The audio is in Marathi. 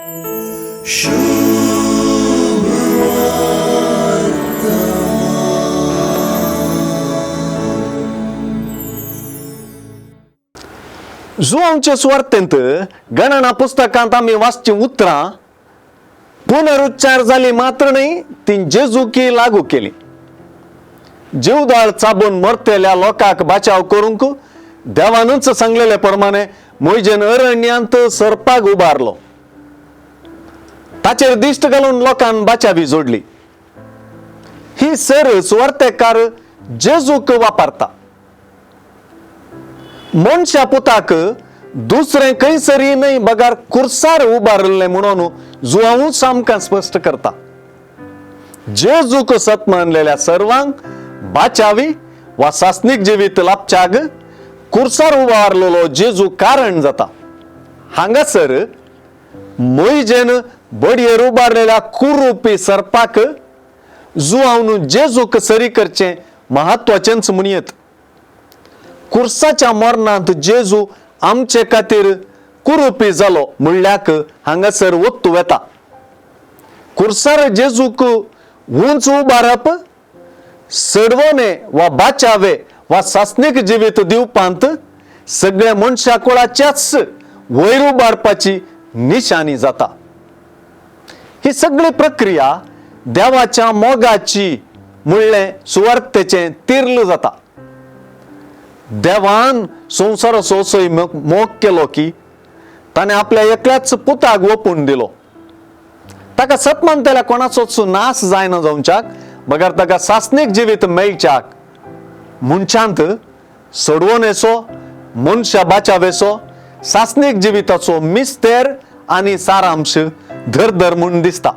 जुआंचे सुवार्तेंत गणना पुस्तकांत आम्ही वाचची उतरां पुनरुच्चार झाली मात्र नाही ती जेजूकी लागू केली. जीवदाळ चाबून मरतेल्या लोकांक बचाव करूंक देवानच सांगलेल्या प्रमाणे मोइजेन अरण्यांत सर्पाक उबारलो. ताचेर दिश्ट घालून लोकांन बचावी जोडली. ही सर सुवार्तेकार जेजूक वापरता. मनशा पुताक दुसरे खंयसरी नाही बगार कुर्सार उबारले म्हणून जुआंव सामका स्पष्ट करता. जेजूक सत मानलेल्या सर्वांक बाचावी वा सासनिक जिवीत लाभच्याक कुर्सार उबारलेलो जेजू कारण जाता. हांगासर मोइजेन बडयेर उबारलेल्या कुरूपी सर्पाक जुआंवन जेजूक सरी करचे महत्वाचेंच म्हणयत. कुर्साच्या मरणांत जेजू आमचे खातीर कुरूपी जालो म्हणल्याक हांगासर वत्तू येता. कुर्सार जेजूक उंच उबारप सडवणे वा बाचावे वा सासनिक जिवीत दिवपांत सगळे मनशा कुळाच्याच वयर उबारपाची निशाणी जाता. ही सगळी प्रक्रिया देवाच्या मोगाची म्हणले सुवार्तेचे तीर्ल जाता. देवान संसार सोसय मोग केलो की ताणे आपल्या एकल्याच पुताक ओपून दिलो. ताका सतमानतेल्या कोणाचोच नाश जायना जावच्याक बगर ताका सासनिक जिवीत मेळच्याक मनशांत सडवणेचो मनशा बाचावेचो सासनिक जिविताचो मिस्तेर आनी सारांश धर धर म्हूण दिसता.